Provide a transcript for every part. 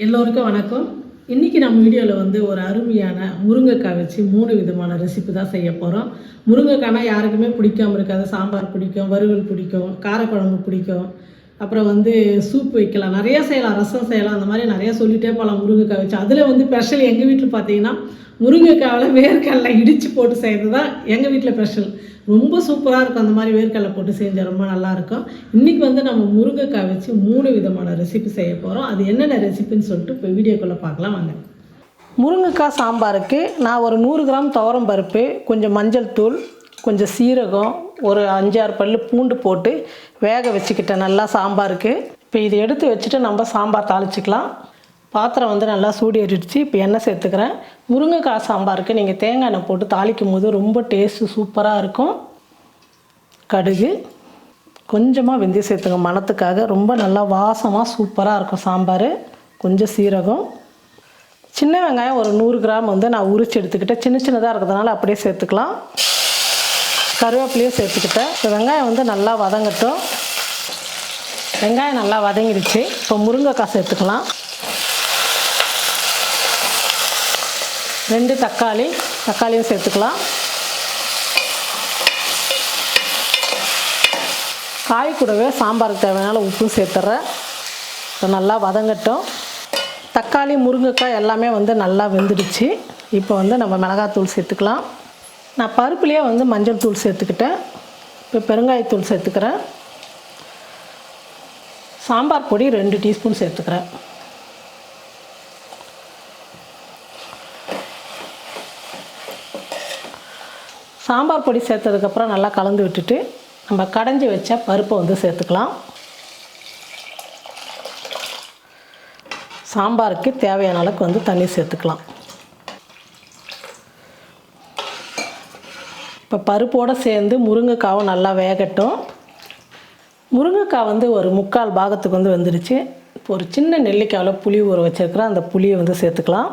எல்லோருக்கும் வணக்கம். இன்றைக்கி நம்ம வீடியோவில் வந்து ஒரு அருமையான முருங்கைக்காய் வச்சு 3 விதமான ரெசிபி தான் செய்ய போகிறோம். முருங்கைக்காய்னா யாருக்குமே பிடிக்காமல் இருக்காது. சாம்பார் பிடிக்கும், வறுவல் பிடிக்கும், காரக்குழம்பு பிடிக்கும், அப்புறம் வந்து சூப் வைக்கலாம், நிறையா செய்யலாம், ரசம் செய்யலாம், அந்த மாதிரி நிறையா சொல்லிகிட்டே போகலாம் முருங்கைக்காய் வச்சு. அதில் வந்து ஸ்பெஷல் எங்கள் வீட்டில் பார்த்தீங்கன்னா முருங்கைக்காவில் வேர்க்கடலை இடித்து போட்டு செய்கிறது தான் எங்கள் வீட்டில் ஸ்பெஷல். ரொம்ப சூப்பராக இருக்கும். அந்த மாதிரி வேர்க்கடலை போட்டு செஞ்சால் ரொம்ப நல்லாயிருக்கும். இன்றைக்கி வந்து நம்ம முருங்கைக்காய் வச்சு 3 விதமான ரெசிபி செய்ய போகிறோம். அது என்னென்ன ரெசிபின்னு சொல்லிட்டு இப்போ வீடியோக்குள்ளே பார்க்கலாம் வாங்க. முருங்கைக்காய் சாம்பாருக்கு நான் ஒரு 100 கிராம் துவரம் பருப்பு, கொஞ்சம் மஞ்சள் தூள், கொஞ்சம் சீரகம், ஒரு 5-6 பல் பூண்டு போட்டு வேக வச்சுக்கிட்டேன் நல்லா சாம்பாருக்கு. இப்போ இதை எடுத்து வச்சுட்டு நம்ம சாம்பார் தாளிச்சிக்கலாம். பாத்திரம் வந்து நல்லா சூடு ஏறிடுச்சு. இப்போ எண்ணெய் சேர்த்துக்கிறேன். முருங்கைக்காய் சாம்பாருக்கு நீங்கள் தேங்காய் எண்ணெய் போட்டு தாளிக்கும் போது ரொம்ப டேஸ்ட்டு சூப்பராக இருக்கும். கடுகு, கொஞ்சமாக வெந்தயம் சேர்த்துங்க மணத்துக்காக, ரொம்ப நல்லா வாசமாக சூப்பராக இருக்கும் சாம்பார். கொஞ்சம் சீரகம், சின்ன வெங்காயம் ஒரு 100 கிராம் வந்து நான் உரித்து எடுத்துக்கிட்டேன். சின்ன சின்னதாக இருக்கிறதுனால அப்படியே சேர்த்துக்கலாம். கருவேப்பிலையும் சேர்த்துக்கிட்டேன். இப்போ வெங்காயம் வந்து நல்லா வதங்கட்டும். வெங்காயம் நல்லா வதங்கிடுச்சு. இப்போ முருங்கைக்காய் சேர்த்துக்கலாம். 2 தக்காளியும் சேர்த்துக்கலாம். காய் கூடவே சாம்பாருக்கு தேவையான உப்பு சேர்த்துட்றேன். இப்போ நல்லா வதங்கட்டும். தக்காளி, முருங்கைக்காய் எல்லாமே வந்து நல்லா வெந்துடுச்சு. இப்போ வந்து நம்ம மிளகாத்தூள் சேர்த்துக்கலாம். நான் பருப்புலேயே வந்து மஞ்சள் தூள் சேர்த்துக்கிட்டேன். இப்போ பெருங்காயத்தூள் சேர்த்துக்கிறேன். சாம்பார் பொடி 2 டீஸ்பூன் சேர்த்துக்கிறேன். சாம்பார் பொடி சேர்த்ததுக்கப்புறம் நல்லா கலந்து விட்டுட்டு நம்ம கடைஞ்சி வச்ச பருப்பை வந்து சேர்த்துக்கலாம். சாம்பாருக்கு தேவையான அளவுக்கு வந்து தண்ணி சேர்த்துக்கலாம். இப்போ பருப்போடு சேர்ந்து முருங்கைக்காவும் நல்லா வேகட்டும். முருங்கைக்காய் வந்து ஒரு 3/4 பாகத்துக்கு வந்து வெந்துடுச்சு. இப்போ ஒரு சின்ன நெல்லிக்காயில் புளி ஊற வச்சுருக்கிறேன். அந்த புளியை வந்து சேர்த்துக்கலாம்.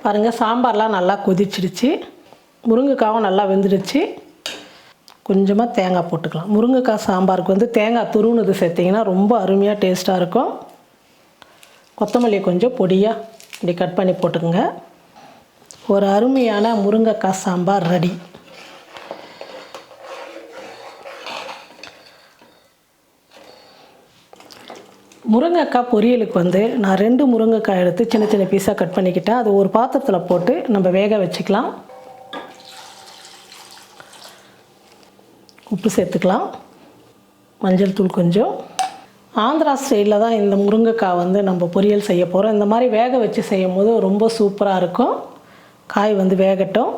பாருங்கள், சாம்பார்லாம் நல்லா கொதிச்சிடுச்சு. முருங்கைக்காவும் நல்லா வெந்துடுச்சு. கொஞ்சமாக தேங்காய் போட்டுக்கலாம். முருங்கைக்காய் சாம்பாருக்கு வந்து தேங்காய் துருவுனது சேர்த்திங்கன்னா ரொம்ப அருமையாக டேஸ்ட்டாக இருக்கும். கொத்தமல்லி கொஞ்சம் பொடியாக இப்படி கட் பண்ணி போட்டுக்கோங்க. ஒரு அருமையான முருங்கைக்காய் சாம்பார் ரெடி. முருங்கைக்காய் பொரியலுக்கு வந்து நான் 2 முருங்கைக்காய் எடுத்து சின்ன சின்ன பீஸாக கட் பண்ணிக்கிட்டேன். அது ஒரு பாத்திரத்தில் போட்டு நம்ம வேக வச்சுக்கலாம். உப்பு சேர்த்துக்கலாம். மஞ்சள் தூள் கொஞ்சம். ஆந்திரா ஸ்டைலில் தான் இந்த முருங்கைக்காய் வந்து நம்ம பொரியல் செய்ய போகிறோம். இந்த மாதிரி வேக வச்சு செய்யும் போது ரொம்ப சூப்பராக இருக்கும். காய் வந்து வேகட்டும்.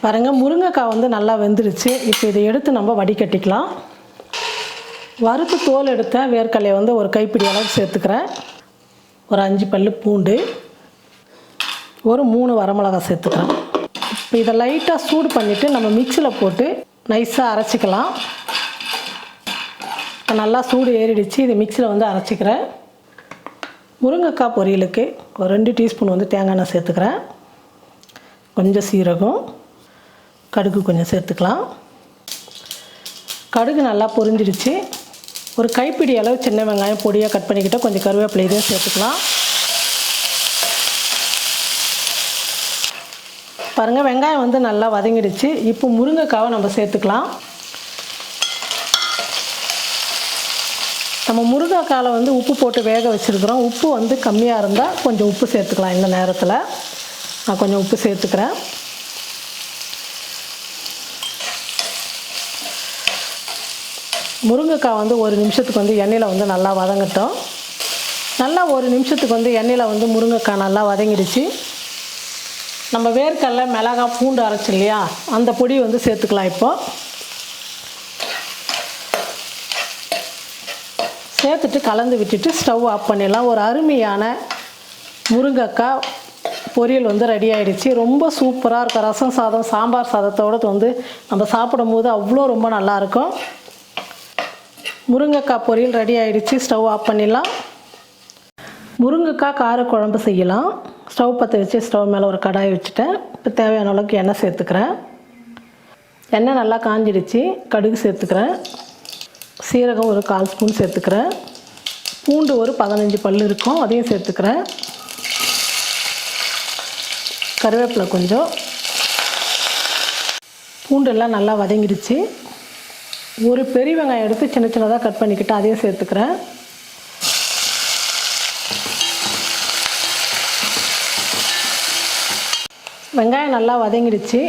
பாருங்கள், முருங்கைக்காய் வந்து நல்லா வெந்துருச்சு. இப்போ இதை எடுத்து நம்ம வடிகட்டிக்கலாம். வறுத்து தோல் எடுத்த வேர்க்கடலையை வந்து ஒரு கைப்பிடி அளவுக்கு சேர்த்துக்கிறேன். ஒரு 5 பல் பூண்டு, ஒரு 3 வரமிளகாய் சேர்த்துக்கிறேன். இப்போ இதை லைட்டாக சூடு பண்ணிவிட்டு நம்ம மிக்சியில் போட்டு நைஸாக அரைச்சிக்கலாம். இப்போ நல்லா சூடு ஏறிடுச்சு. இது மிக்சியில் வந்து அரைச்சிக்கிறேன். முருங்கைக்காய் பொரியலுக்கு ஒரு 2 டீஸ்பூன் வந்து தேங்காய் எண்ணெய் சேர்த்துக்கிறேன். கொஞ்சம் சீரகம், கடுகு கொஞ்சம் சேர்த்துக்கலாம். கடுகு நல்லா பொரிஞ்சிடுச்சு. ஒரு கைப்பிடி அளவு சின்ன வெங்காயம் பொடியாக கட் பண்ணிக்கிட்ட கொஞ்சம் கருவேப்பிலை இதையும் சேர்த்துக்கலாம். பாருங்கள், வெங்காயம் வந்து நல்லா வதங்கிடுச்சு. இப்போ முருங்கைக்காவை நம்ம சேர்த்துக்கலாம். நம்ம முருங்கைக்காயில் வந்து உப்பு போட்டு வேக வச்சுருக்குறோம். உப்பு வந்து கம்மியாக இருந்தால் கொஞ்சம் உப்பு சேர்த்துக்கலாம். இந்த நேரத்தில் நான் கொஞ்சம் உப்பு சேர்த்துக்கிறேன். முருங்கைக்காய் வந்து 1 நிமிஷத்துக்கு வந்து எண்ணெயில் வந்து நல்லா வதங்கட்டும். நல்லா 1 நிமிஷத்துக்கு வந்து எண்ணெயில் வந்து முருங்கைக்காய் நல்லா வதங்கிடுச்சு. நம்ம வேர்க்கடலை, மிளகாய், பூண்டு அரைச்சி இல்லையா, அந்த பொடி வந்து சேர்த்துக்கலாம். இப்போது சேர்த்துட்டு கலந்து விட்டுட்டு ஸ்டவ் ஆஃப் பண்ணிடலாம். ஒரு அருமையான முருங்கைக்காய் பொரியல் வந்து ரெடி ஆகிடுச்சு. ரொம்ப சூப்பராக இருக்கும். ரசம் சாதம், சாம்பார் சாதத்தோடு வந்து நம்ம சாப்பிடும்போது அவ்வளோ ரொம்ப நல்லாயிருக்கும். முருங்கைக்காய் பொரியல் ரெடி ஆகிடுச்சு. ஸ்டவ் ஆஃப் பண்ணிடலாம். முருங்கைக்காய் காரக்குழம்பு செய்யலாம். ஸ்டவ் பற்ற வச்சு ஸ்டவ் மேலே ஒரு கடாய் வச்சுட்டேன். இப்போ தேவையான அளவுக்கு எண்ணெய் சேர்த்துக்கிறேன். எண்ணெய் நல்லா காஞ்சிடுச்சு. கடுகு சேர்த்துக்கிறேன். சீரகம் ஒரு 1/4 ஸ்பூன் சேர்த்துக்கிறேன். பூண்டு ஒரு 15 பல் இருக்கும், அதையும் சேர்த்துக்கிறேன். கருவேப்பிலை கொஞ்சம். பூண்டெல்லாம் நல்லா வதங்கிடுச்சு. ஒரு பெரிய வெங்காயம் எடுத்து சின்ன சின்னதாக கட் பண்ணிக்கிட்டு அதையும் சேர்த்துக்கிறேன். வெங்காயம் நல்லா வதங்கிடுச்சு.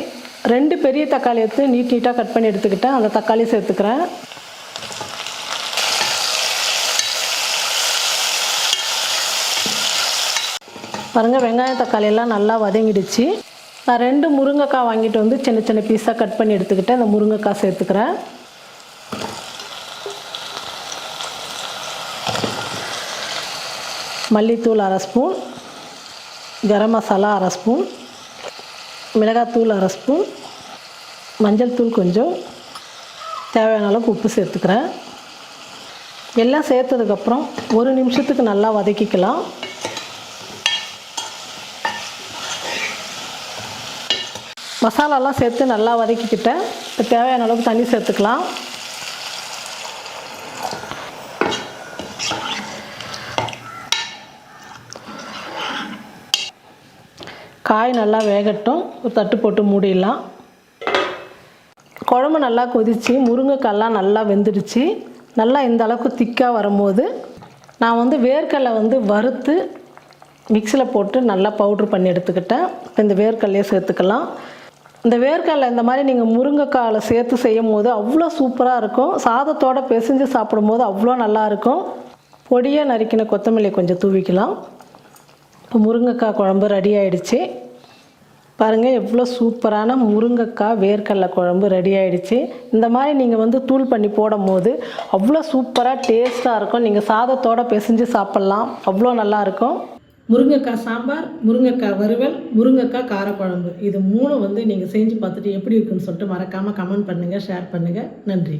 2 பெரிய தக்காளி எடுத்து நீட்டாக கட் பண்ணி எடுத்துக்கிட்டேன். அந்த தக்காளி சேர்த்துக்கிறேன். பாருங்கள், வெங்காயம் தக்காளி எல்லாம் நல்லா வதங்கிடுச்சு. நான் 2 முருங்கைக்காய் வாங்கிட்டு வந்து சின்ன சின்ன பீஸாக கட் பண்ணி எடுத்துக்கிட்டேன். அந்த முருங்கைக்காய் சேர்த்துக்கிறேன். மல்லித்தூள் 1/2 ஸ்பூன், கரம் மசாலா 1/2 ஸ்பூன், மிளகாத்தூள் 1/2 ஸ்பூன், மஞ்சள் தூள் கொஞ்சம், தேவையான அளவுக்கு உப்பு சேர்த்துக்கிறேன். எல்லாம் சேர்த்ததுக்கப்புறம் 1 நிமிஷத்துக்கு நல்லா வதக்கிக்கலாம். மசாலாலாம் சேர்த்து நல்லா வதக்கிக்கிட்டேன். இப்போ தேவையான அளவுக்கு தண்ணி சேர்த்துக்கலாம். காய் நல்லா வேகட்டும். ஒரு தட்டு போட்டு மூடிடலாம். குழம்பு நல்லா கொதித்து முருங்கைக்காயெல்லாம் நல்லா வெந்துடுச்சு. நல்லா இந்த அளவுக்கு திக்காக வரும்போது நான் வந்து வேர்க்கடலை வறுத்து மிக்சியில் போட்டு நல்லா பவுட்ரு பண்ணி எடுத்துக்கிட்டேன். இப்போ இந்த வேர்க்கடலையே சேர்த்துக்கலாம். இந்த வேர்க்கடலை இந்த மாதிரி நீங்கள் முருங்கைக்காயில் சேர்த்து செய்யும் போது அவ்வளோ சூப்பராக இருக்கும். சாதத்தோடு பிசைஞ்சு சாப்பிடும்போது அவ்வளோ நல்லாயிருக்கும். பொடியாக நறுக்கின கொத்தமல்லி கொஞ்சம் தூவிக்கலாம். இப்போ முருங்கைக்காய் குழம்பு ரெடி ஆகிடுச்சு. பாருங்கள், எவ்வளோ சூப்பரான முருங்கைக்காய் வேர்க்கடலை குழம்பு ரெடி ஆகிடுச்சு. இந்த மாதிரி நீங்கள் தூள் பண்ணி போடும் போது அவ்வளோ சூப்பராக டேஸ்ட்டாக இருக்கும். நீங்கள் சாதத்தோடு பிசைஞ்சு சாப்பிட்லாம், அவ்வளோ நல்லாயிருக்கும். முருங்கைக்காய் சாம்பார், முருங்கைக்காய் வறுவல், முருங்கைக்காய் காரக்குழம்பு, இது 3 நீங்கள் செஞ்சு பார்த்துட்டு எப்படி இருக்குன்னு சொல்லிட்டு மறக்காமல் கமெண்ட் பண்ணுங்கள், ஷேர் பண்ணுங்கள். நன்றி.